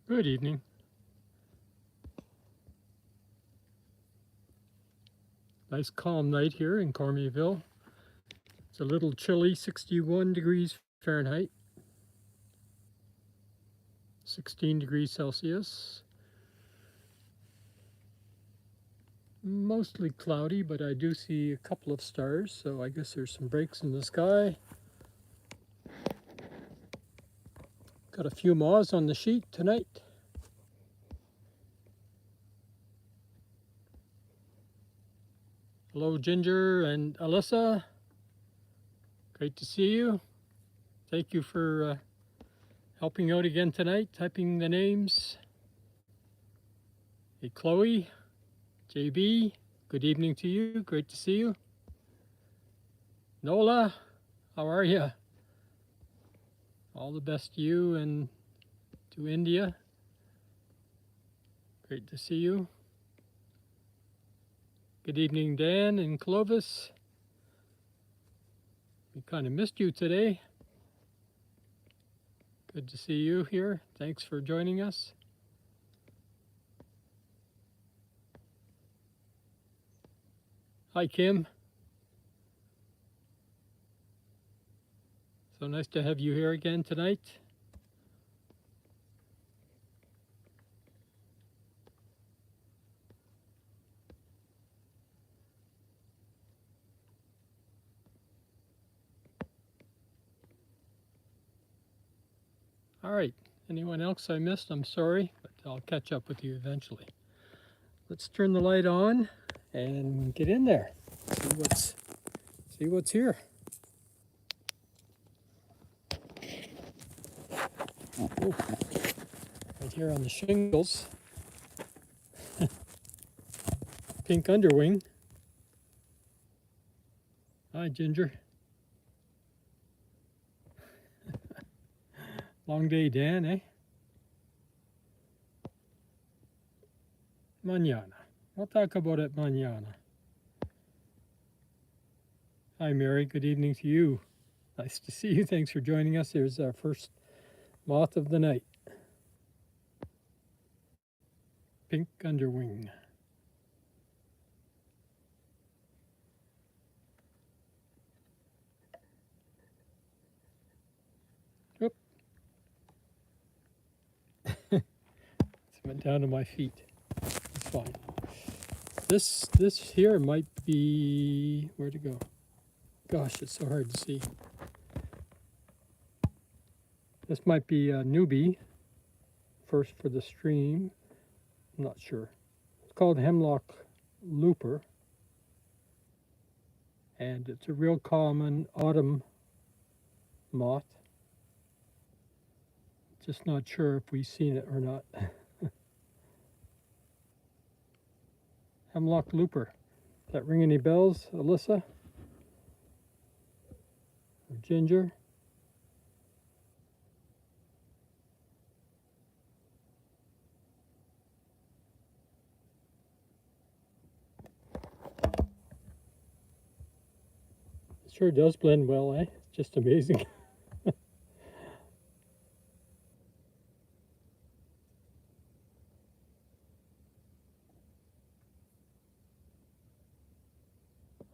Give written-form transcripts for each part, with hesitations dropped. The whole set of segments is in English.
Good evening. Nice calm night here in Cormierville. It's a little chilly, 61 degrees Fahrenheit, 16 degrees Celsius. Mostly cloudy, but I do see a couple of stars, so I guess there's some breaks in the sky. Got a few moths on the sheet tonight. Hello, Ginger and Alyssa. Great to see you. Thank you for helping out again tonight, typing the names. Hey, Chloe, JB, good evening to you. Great to see you. Nola, how are you? All the best to you and to India. Great to see you. Good evening, Dan and Clovis. We kind of missed you today. Good to see you here. Thanks for joining us. Hi, Kim. So nice to have you here again tonight. All right, anyone else I missed, I'm sorry, but I'll catch up with you eventually. Let's turn the light on and get in there. See what's here. Oh, right here on the shingles. Pink underwing. Hi, Ginger. Long day, Dan, eh? Mañana. We'll talk about it mañana. Hi, Mary. Good evening to you. Nice to see you. Thanks for joining us. Here's our first moth of the night. Pink underwing. Oop. It's went down to my feet. It's fine. This here might be, where'd it go? Gosh, it's so hard to see. This might be a newbie, first for the stream. I'm not sure. It's called hemlock looper, and it's a real common autumn moth. Just not sure if we've seen it or not. Hemlock looper. Does that ring any bells, Alyssa? Or Ginger? It sure does blend well, eh? It's just amazing.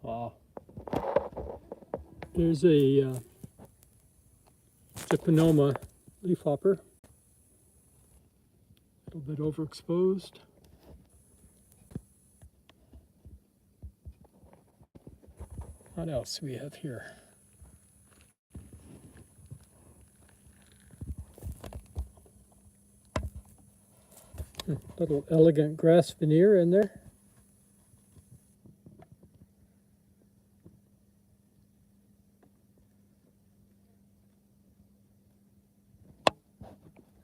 Wow. There's a Gypinoma leafhopper. A little bit overexposed. What else do we have here? Little elegant grass veneer in there.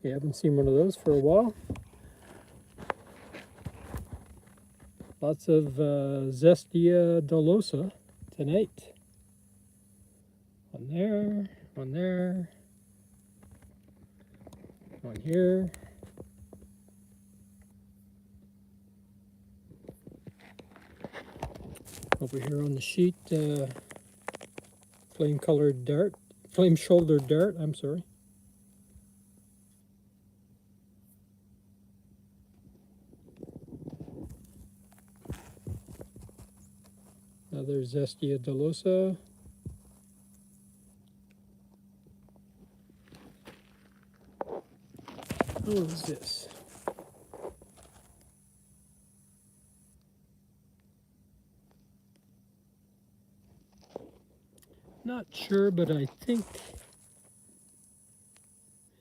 We haven't seen one of those for a while. Lots of Zestia dolosa tonight. One there, one there, one here. Over here on the sheet, flame-colored dart, flame-shouldered dart, I'm sorry. Another Zestia dolosa. What is this? Not sure, but I think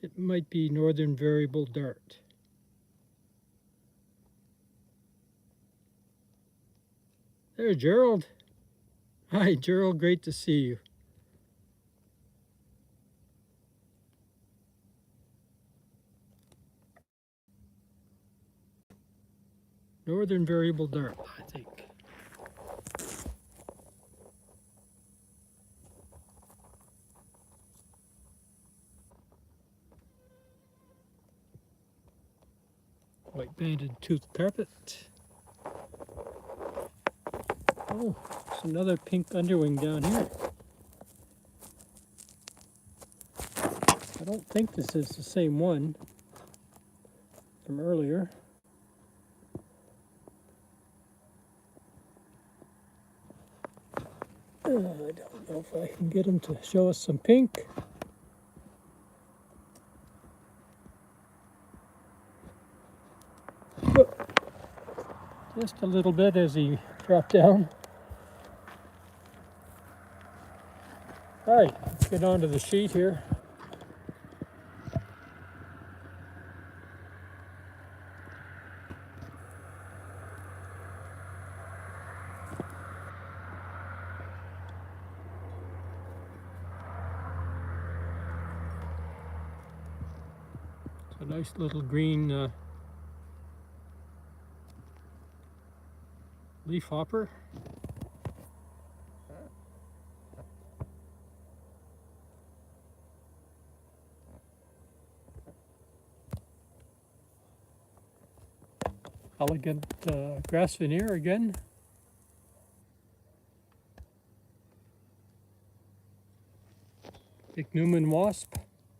it might be northern variable dart. There's Gerald. Hi, Gerald. Great to see you. Northern variable dart, I think. White banded tooth carpet. Oh, there's another pink underwing down here. I don't think this is the same one from earlier. I don't know if I can get him to show us some pink. Just a little bit as he dropped down. All right, let's get onto the sheet here. It's a nice little green leaf hopper. Elegant grass veneer again. Ichneumon wasp,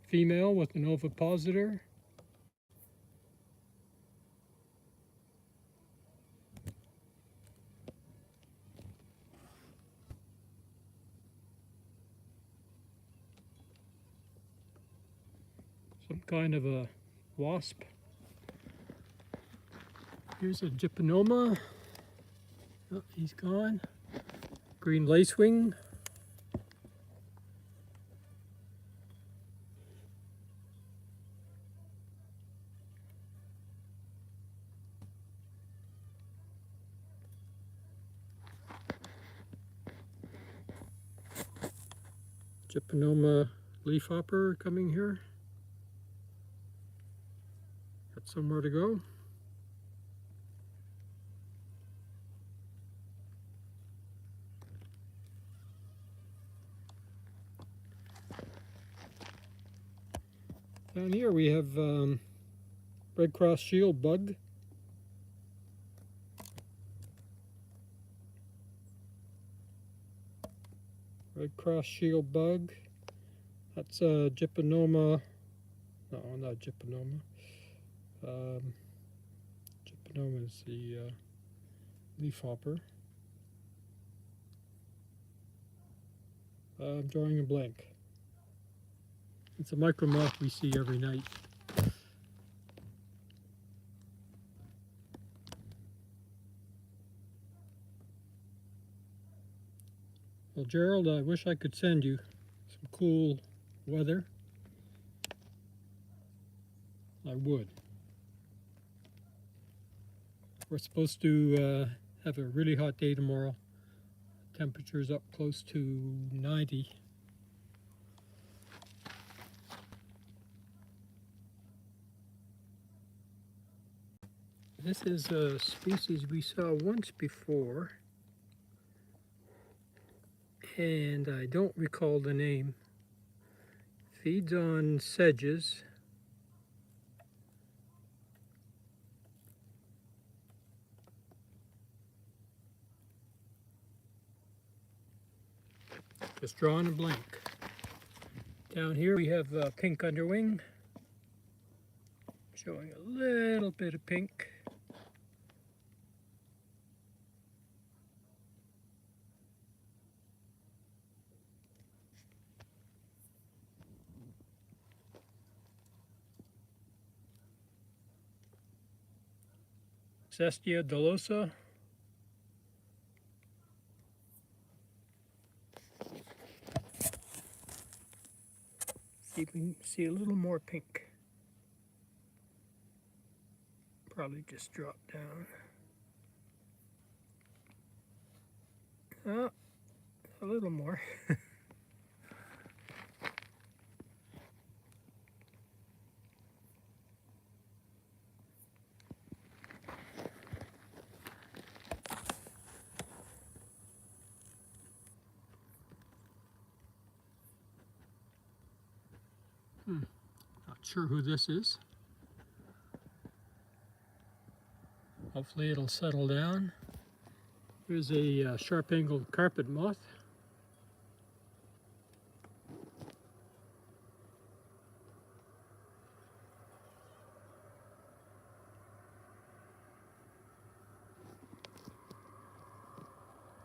female with an ovipositor. Some kind of a wasp. Here's a Gypinoma. Oh, he's gone. Green lacewing. Gypinoma leafhopper coming here. Got somewhere to go. Down here we have red cross shield bug. Red cross shield bug. That's a Gypinoma. No, not Gypinoma. Gypinoma is the leafhopper. I'm drawing a blank. It's a micro moth we see every night. Well, Gerald, I wish I could send you some cool weather. I would. We're supposed to have a really hot day tomorrow. Temperature's up close to 90. This is a species we saw once before, and I don't recall the name. Feeds on sedges. Just drawing a blank. Down here we have pink underwing, showing a little bit of pink. Zestia dolosa. See if we can see a little more pink. Probably just drop down. Oh, a little more. Not sure who this is. Hopefully it'll settle down. Here's a sharp-angled carpet moth.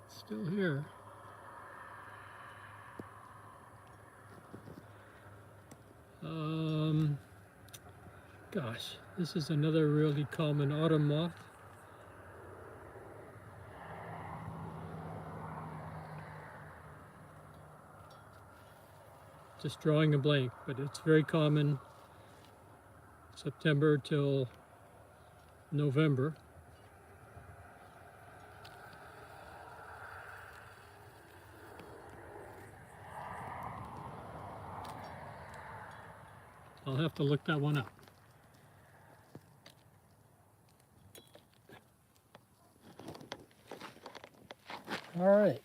Still here. Gosh, this is another really common autumn moth. Just drawing a blank, but it's very common September till November. I'll have to look that one up. All right,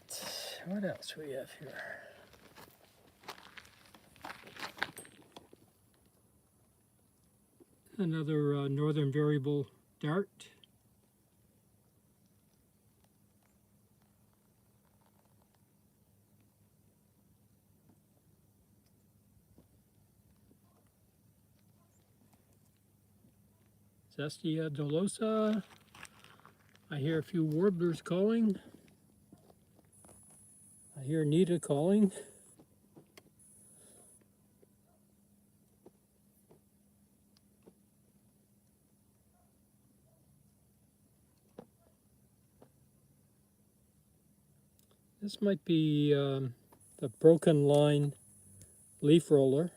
what else we have here? Another northern variable dart. Zestia dolosa. I hear a few warblers calling. I hear Nita calling. This might be the broken line leaf roller.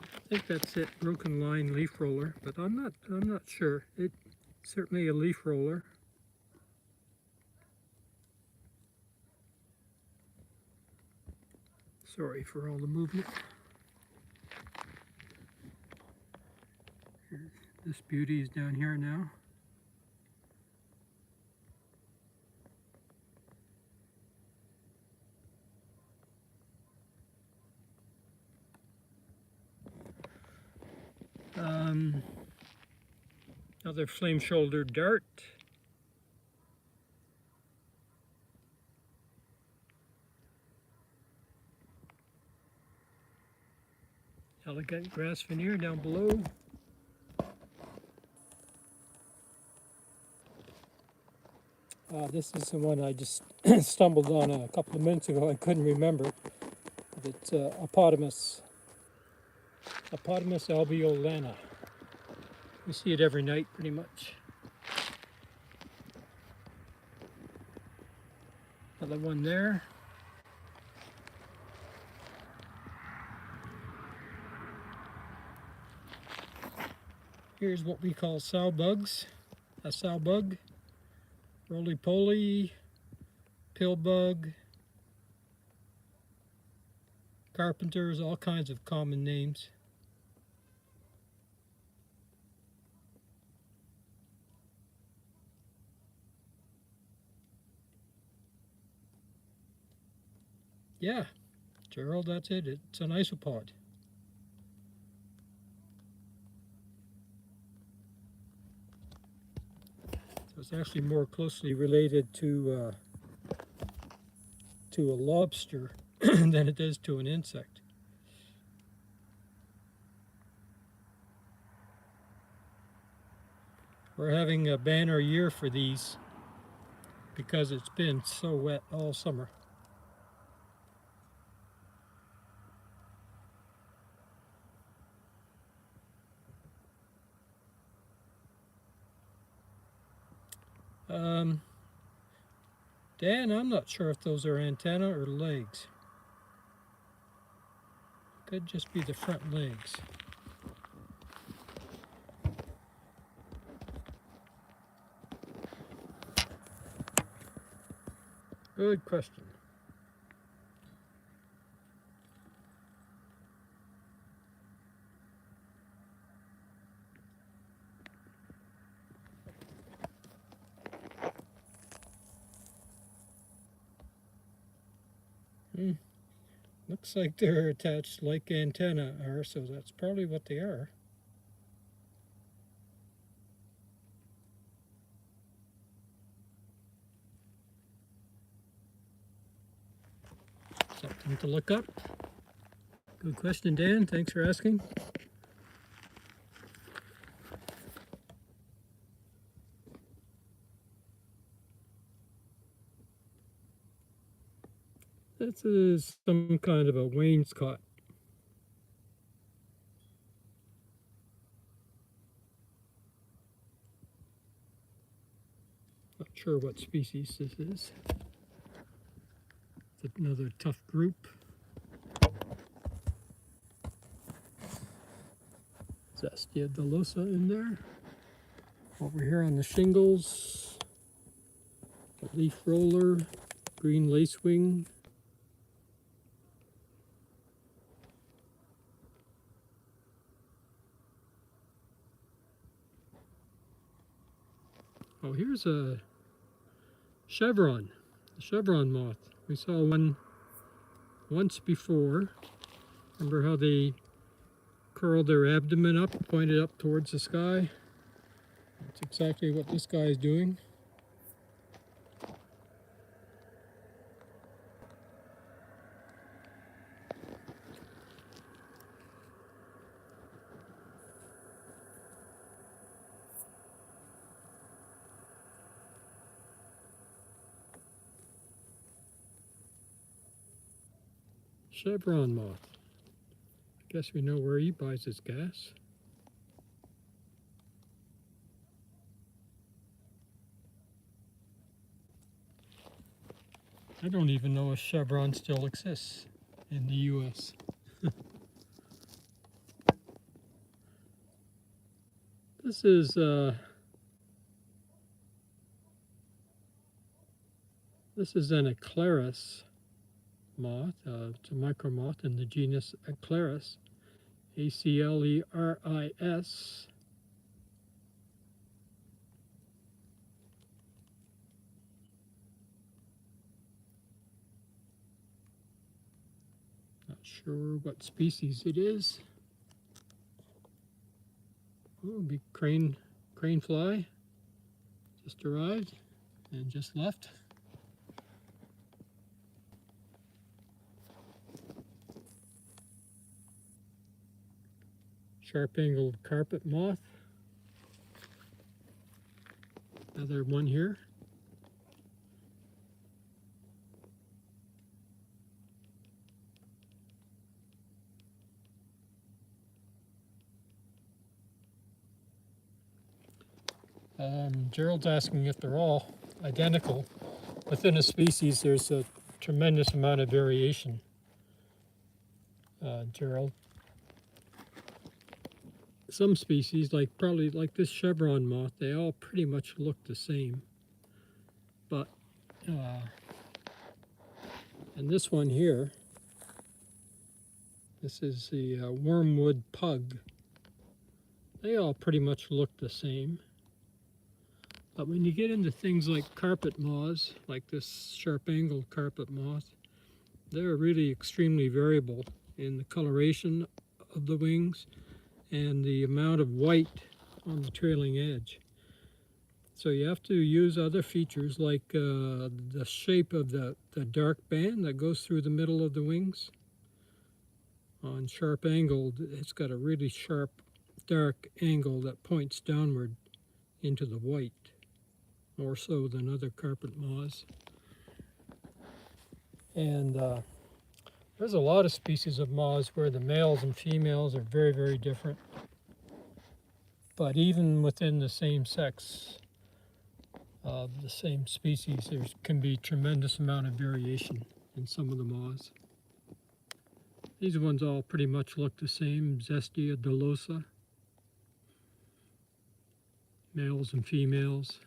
I think that's it, broken line leaf roller, but I'm not sure. It's certainly a leaf roller. Sorry for all the movement. This beauty is down here now. Another flame-shouldered dart. Elegant grass veneer down below. This is the one I just stumbled on a couple of minutes ago. I couldn't remember. It's Apotamus alveolana. We see it every night, pretty much. Another one there. Here's what we call sow bugs. A sow bug, roly-poly, pill bug, carpenters, all kinds of common names. Yeah, Gerald, that's it. It's an isopod. So it's actually more closely related to a lobster than it is to an insect. We're having a banner year for these because it's been so wet all summer. Dan, I'm not sure if those are antennae or legs. Could just be the front legs. Good question. Looks like they're attached like antennae are, so that's probably what they are. Something to look up. Good question, Dan. Thanks for asking. This is some kind of a wainscot. Not sure what species this is. It's another tough group. Zastia dolosa in there. Over here on the shingles, a leaf roller, green lacewing. Oh, here's a chevron, the chevron moth. We saw one once before. Remember how they curled their abdomen up, pointed up towards the sky? That's exactly what this guy is doing. Chevron moth. Guess we know where he buys his gas. I don't even know if chevron still exists in the US. This is an Eclaris moth. It's a micromoth in the genus Eclaris, Acleris. Not sure what species it is. Oh, it'll be crane fly. Just arrived and just left. Sharp-angled carpet moth. Another one here. Gerald's asking if they're all identical. Within a species, there's a tremendous amount of variation, Gerald. Some species, probably like this chevron moth, they all pretty much look the same. But, and this one here, this is the wormwood pug. They all pretty much look the same. But when you get into things like carpet moths, like this sharp-angled carpet moth, they're really extremely variable in the coloration of the wings and the amount of white on the trailing edge. So you have to use other features like the shape of the dark band that goes through the middle of the wings. On sharp-angled, it's got a really sharp, dark angle that points downward into the white, more so than other carpet moths. And there's a lot of species of moths where the males and females are very, very different. But even within the same sex of the same species, there can be a tremendous amount of variation in some of the moths. These ones all pretty much look the same, Zestia dolosa, males and females.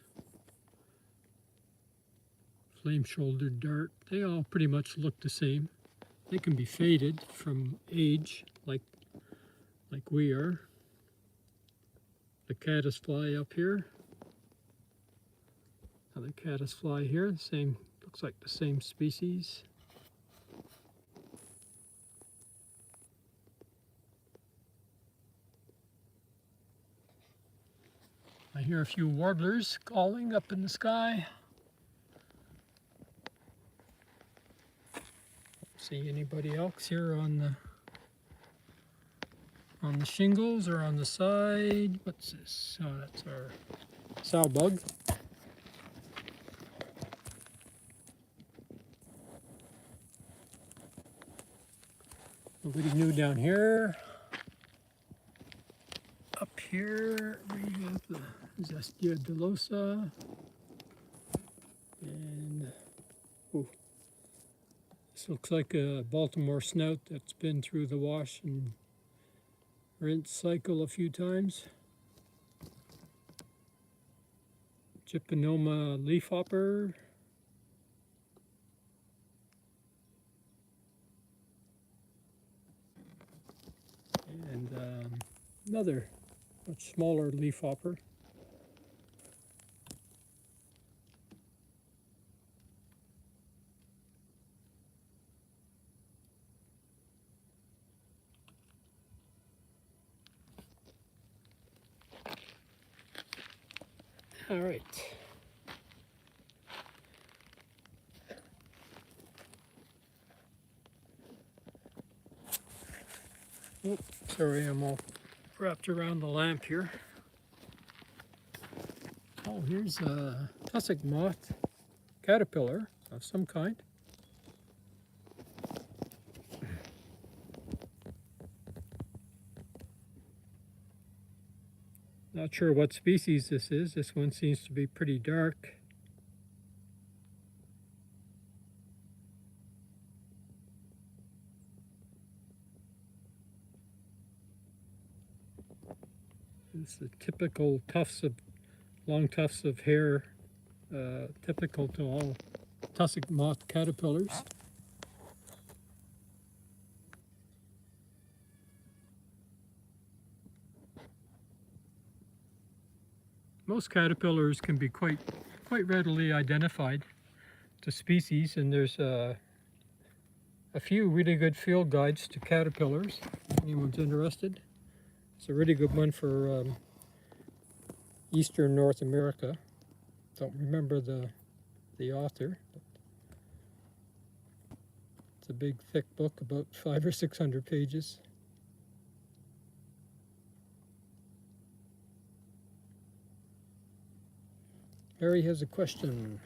Flame-shouldered dart, they all pretty much look the same. They can be faded from age, like we are. The caddisfly up here. Another caddisfly here, same, looks like the same species. I hear a few warblers calling up in the sky. See anybody else here on the shingles or on the side? What's this? Oh, that's our sow bug. Nobody new down here. Up here we have the Zestia dolosa. And oh, this looks like a Baltimore snout that's been through the wash and rinse cycle a few times. Gypinoma leafhopper. And another much smaller leafhopper. All right. Oh, sorry, I'm all wrapped around the lamp here. Oh, here's a tussock moth caterpillar of some kind. Not sure what species this is. This one seems to be pretty dark. It's the typical long tufts of hair, typical to all tussock moth caterpillars. Most caterpillars can be quite readily identified to species, and there's a few really good field guides to caterpillars, if anyone's interested. It's a really good one for Eastern North America. Don't remember the author, but it's a big thick book, about 500 or 600 pages. Harry has a question.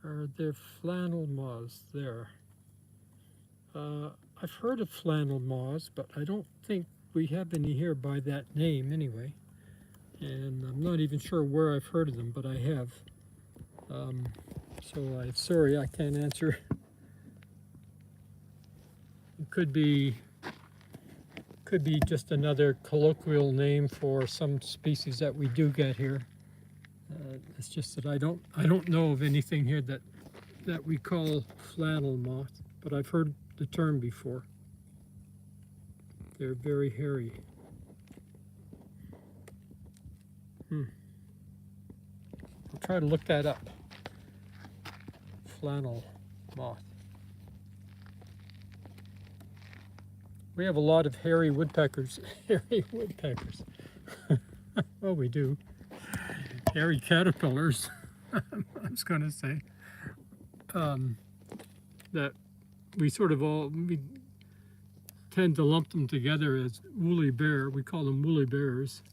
Are there flannel moths there? I've heard of flannel moths, but I don't think we have any here by that name anyway. And I'm not even sure where I've heard of them, but I have. So I'm sorry, I can't answer. It could be just another colloquial name for some species that we do get here. It's just that I don't know of anything here that we call flannel moth, but I've heard the term before. They're very hairy. I'll try to look that up. Flannel moth. We have a lot of hairy woodpeckers. Hairy woodpeckers. Well, we do. Hairy caterpillars. I was going to say that we tend to lump them together as woolly bear. We call them woolly bears.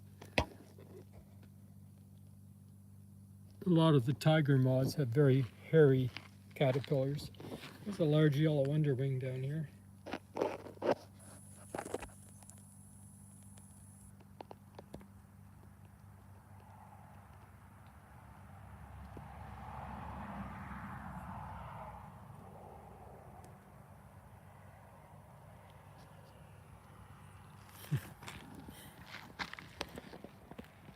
A lot of the tiger moths have very hairy caterpillars. There's a large yellow underwing down here.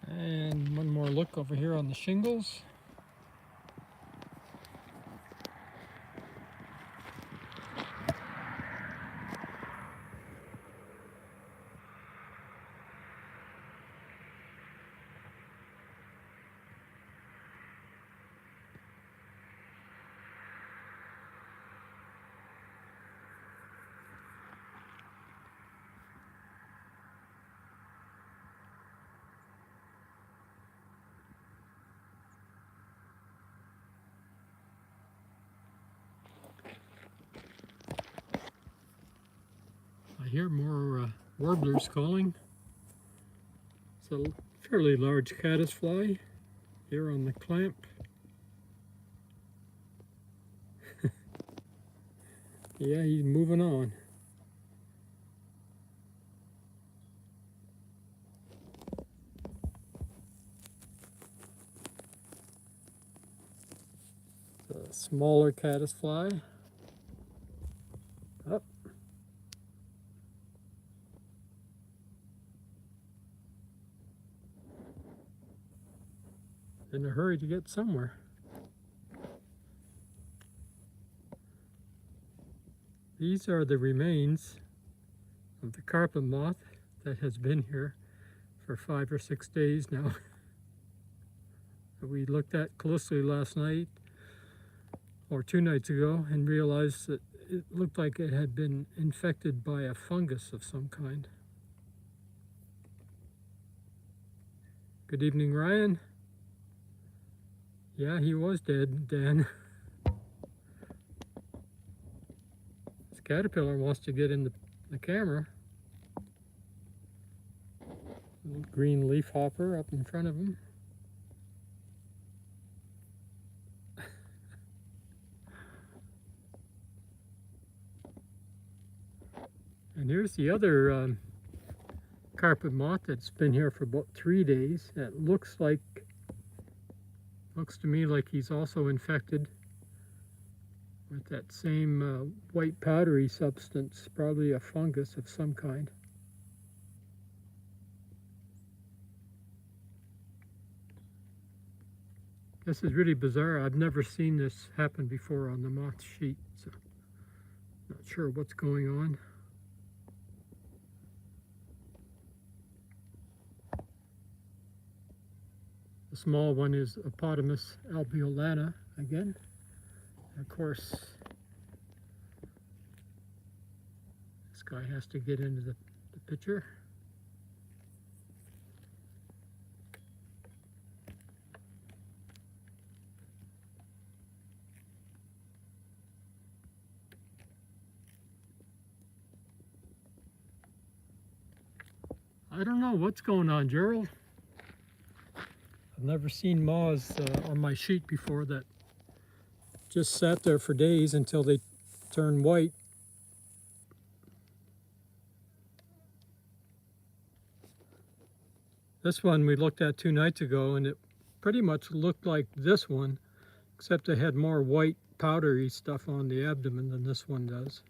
And one more look over here on the shingles. I hear more warblers calling. It's a fairly large caddisfly here on the clamp. Yeah, he's moving on. It's a smaller caddisfly. Up. In a hurry to get somewhere. These are the remains of the carpet moth that has been here for 5 or 6 days now. We looked at closely last night or 2 nights ago and realized that it looked like it had been infected by a fungus of some kind. Good evening, Ryan. Yeah, he was dead, Dan. This caterpillar wants to get in the camera. Little green leaf hopper up in front of him. And here's the other carpet moth that's been here for about 3 days. It looks to me like he's also infected with that same white powdery substance, probably a fungus of some kind. This is really bizarre. I've never seen this happen before on the moth sheet, so not sure what's going on. The small one is Apodamus alveolana again. Of course, this guy has to get into the picture. I don't know what's going on, Gerald. I've never seen moths on my sheet before that just sat there for days until they turn white. This one we looked at 2 nights ago, and it pretty much looked like this one, except it had more white powdery stuff on the abdomen than this one does.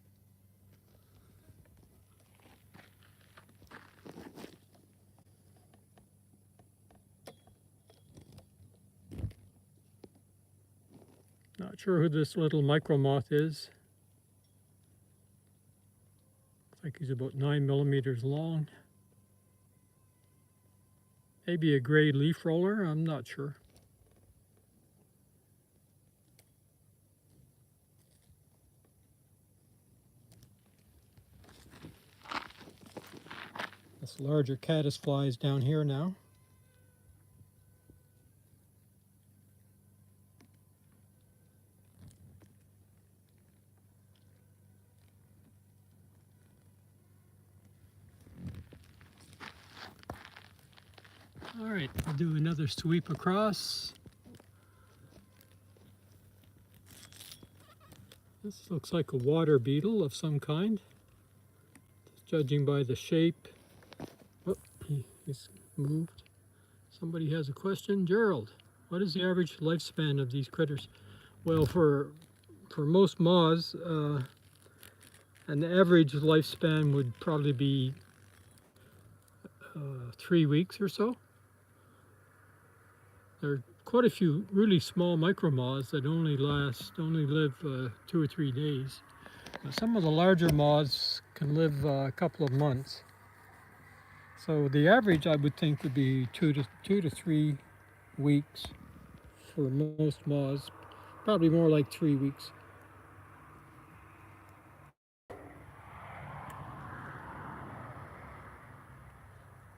Not sure who this little micro moth is. Looks like he's about 9 millimeters long. Maybe a gray leaf roller, I'm not sure. This larger caddisfly is down here now. All right, I'll do another sweep across. This looks like a water beetle of some kind, judging by the shape. Oh, he's moved. Somebody has a question. Gerald, what is the average lifespan of these critters? Well, for most moths, an average lifespan would probably be 3 weeks or so. There are quite a few really small micro moths that only live 2 or 3 days. Some of the larger moths can live a couple of months. So the average, I would think, would be 2 to 3 weeks for most moths. Probably more like 3 weeks.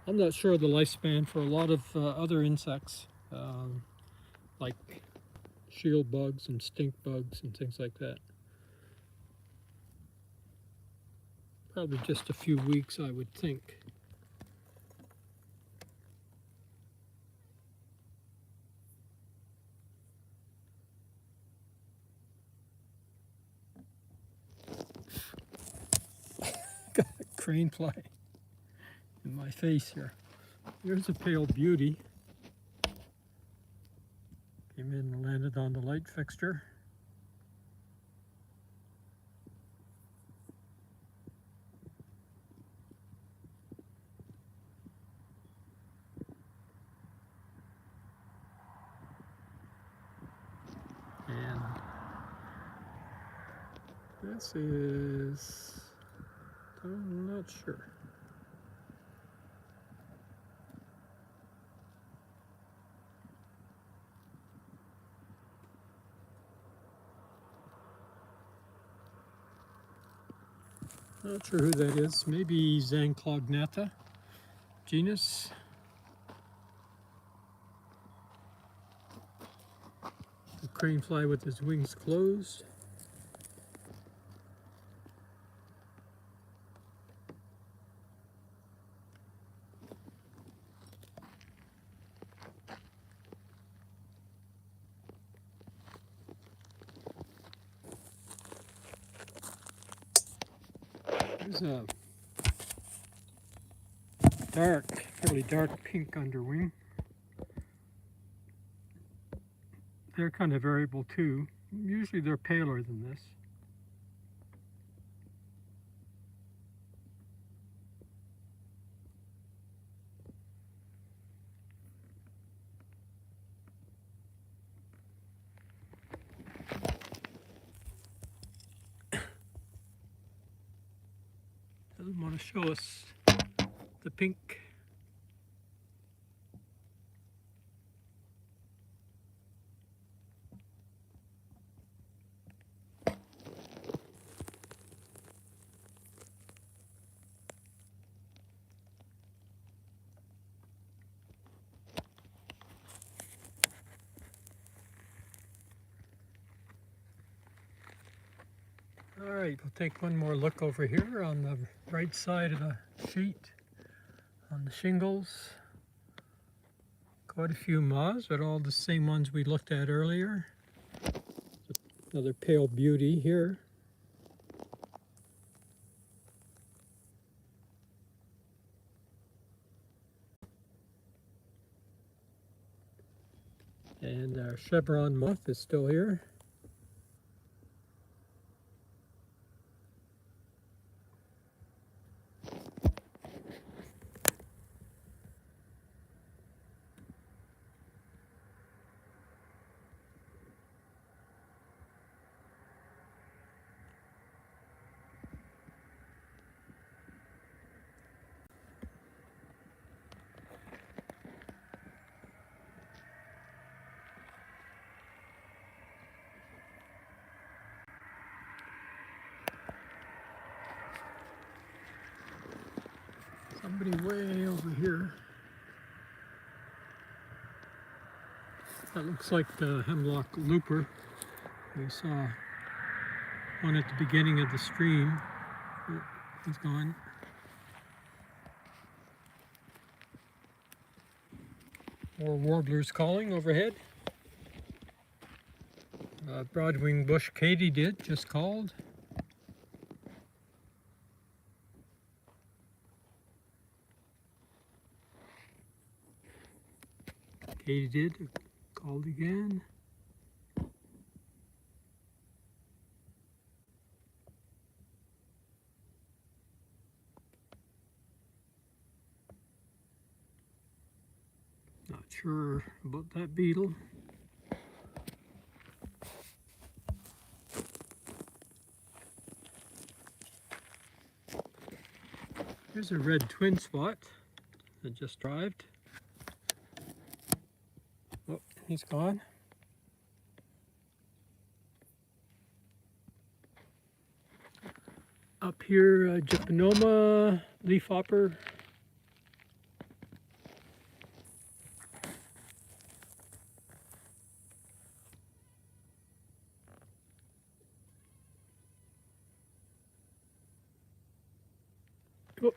I'm not sure of the lifespan for a lot of other insects, like shield bugs and stink bugs and things like that. Probably just a few weeks, I would think. Got a crane fly in my face here. Here's a pale beauty. Came in and landed on the light fixture. And this is, I'm not sure. Not sure who that is. Maybe Zanclognatha genus. The crane fly with his wings closed. There's a fairly dark pink underwing. They're kind of variable too. Usually they're paler than this. Doesn't want to show us the pink. All right, we'll take one more look over here on the right side of the sheet on the shingles. Quite a few moths, but all the same ones we looked at earlier. Another pale beauty here. And our chevron moth is still here. Somebody way over here. That looks like the hemlock looper. We saw one at the beginning of the stream. Oh, he's gone. More warblers calling overhead. Broadwing bush katydid just called. Katydid called again. Not sure about that beetle. Here's a red twin spot that just arrived. Oh, he's gone. Up here, Gypinoma, leafhopper. Oh.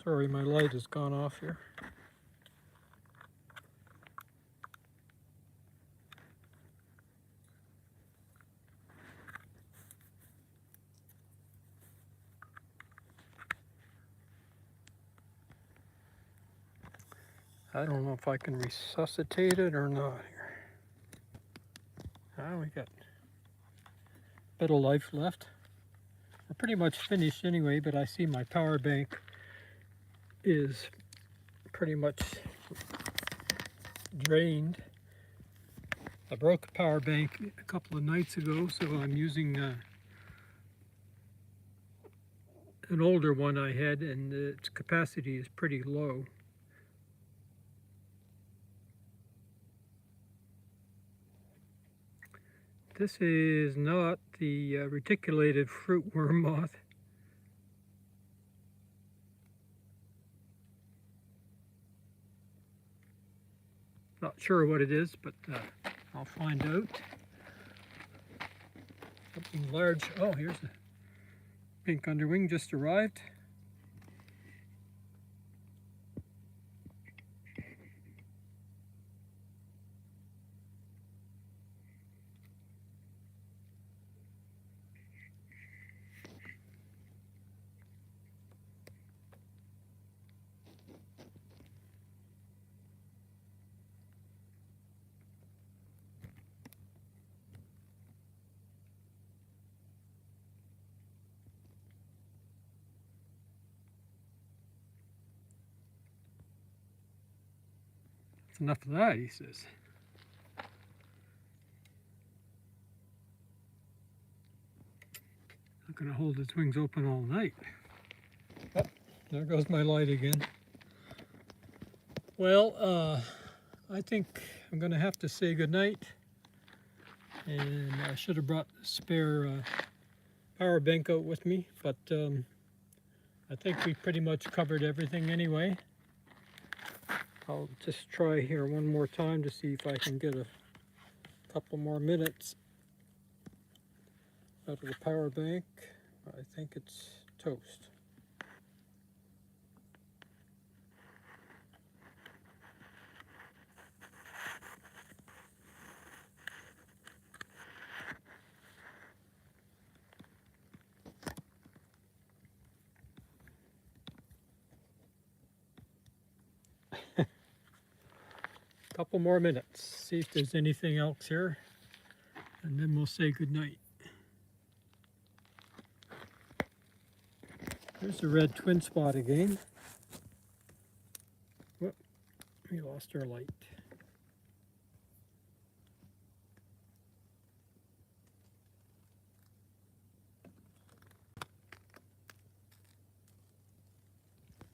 Sorry, my light has gone off here. I don't know if I can resuscitate it or not here. We got a bit of life left. We're pretty much finished anyway, but I see my power bank is pretty much drained. I broke a power bank a couple of nights ago, so I'm using an older one I had, and its capacity is pretty low. This is not the reticulated fruitworm moth. Not sure what it is, but I'll find out. Something large. Oh, here's a pink underwing just arrived. That's enough of that, he says. Not going to hold its wings open all night. Oh, there goes my light again. Well, I think I'm going to have to say goodnight. And I should have brought the spare power bank out with me, but I think we pretty much covered everything anyway. I'll just try here one more time to see if I can get a couple more minutes out of the power bank. I think it's toast. Couple more minutes, see if there's anything else here, and then we'll say goodnight. There's the red twin spot again. Whoop, we lost our light.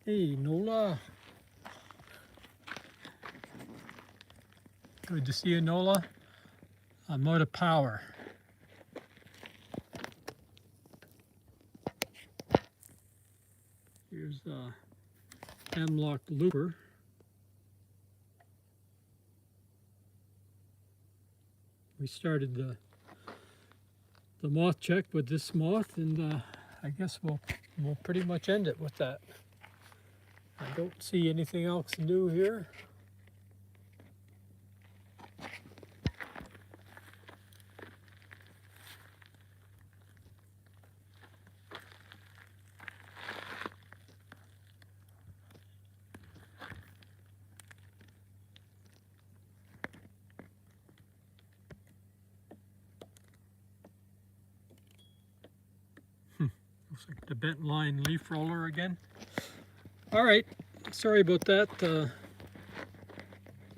Hey, Nola. Good to see you, Nola. I'm out of power. Here's a hemlock looper. We started the the moth check with this moth, and I guess we'll pretty much end it with that. I don't see anything else new here. Looks like the bent line leaf roller again. All right, sorry about that. There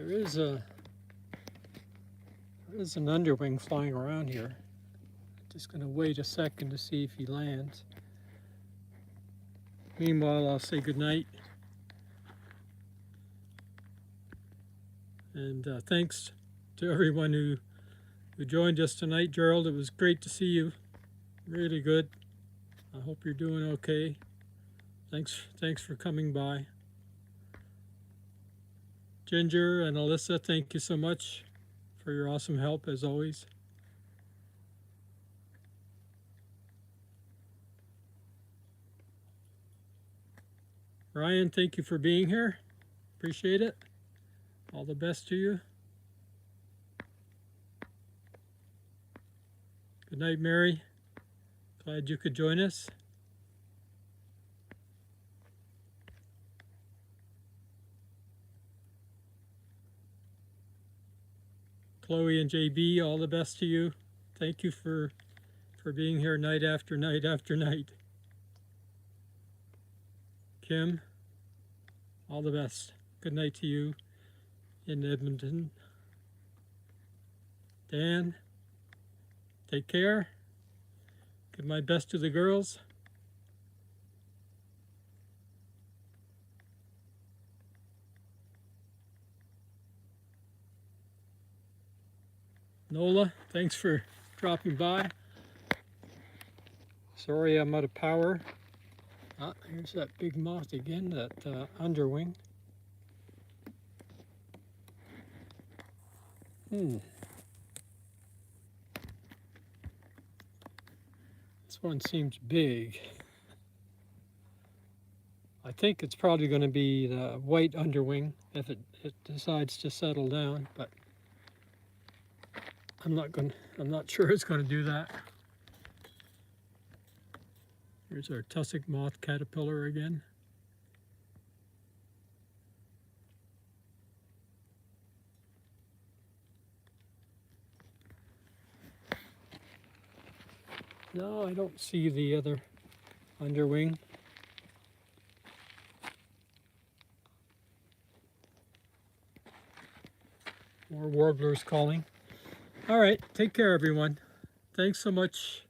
is an underwing flying around here. Just gonna wait a second to see if he lands. Meanwhile, I'll say goodnight. And thanks to everyone who joined us tonight. Gerald, it was great to see you. Really good. I hope you're doing okay. Thanks for coming by. Ginger and Alyssa, thank you so much for your awesome help as always. Ryan, thank you for being here. Appreciate it. All the best to you. Good night, Mary. Glad you could join us. Chloe and JB, all the best to you. Thank you for being here night after night after night. Kim, all the best. Good night to you in Edmonton. Dan, take care. Give my best to the girls. Nola, thanks for dropping by. Sorry I'm out of power. Here's that big moth again, that underwing. This one seems big. I think it's probably going to be the white underwing if it decides to settle down, but I'm not sure it's going to do that. Here's our tussock moth caterpillar again. No, I don't see the other underwing. More warblers calling. All right, take care, everyone. Thanks so much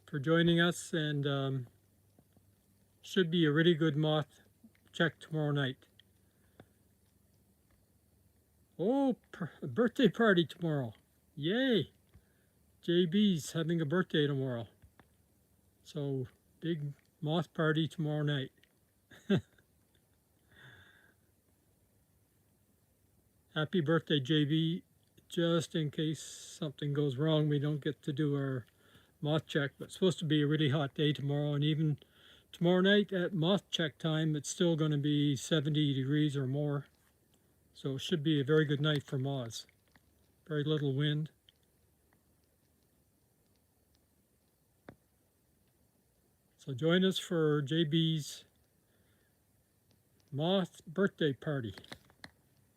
for joining us, and should be a really good moth check tomorrow night. Oh, a birthday party tomorrow. Yay! JB's having a birthday tomorrow. So, big moth party tomorrow night. Happy birthday, JB. Just in case something goes wrong, we don't get to do our moth check, but it's supposed to be a really hot day tomorrow, and even tomorrow night at moth check time, it's still going to be 70 degrees or more. So it should be a very good night for moths. Very little wind. So join us for JB's moth birthday party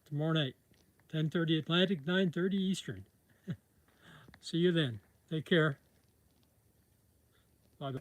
tomorrow night, 10:30 Atlantic, 9:30 Eastern. See you then. Take care. Bye-bye.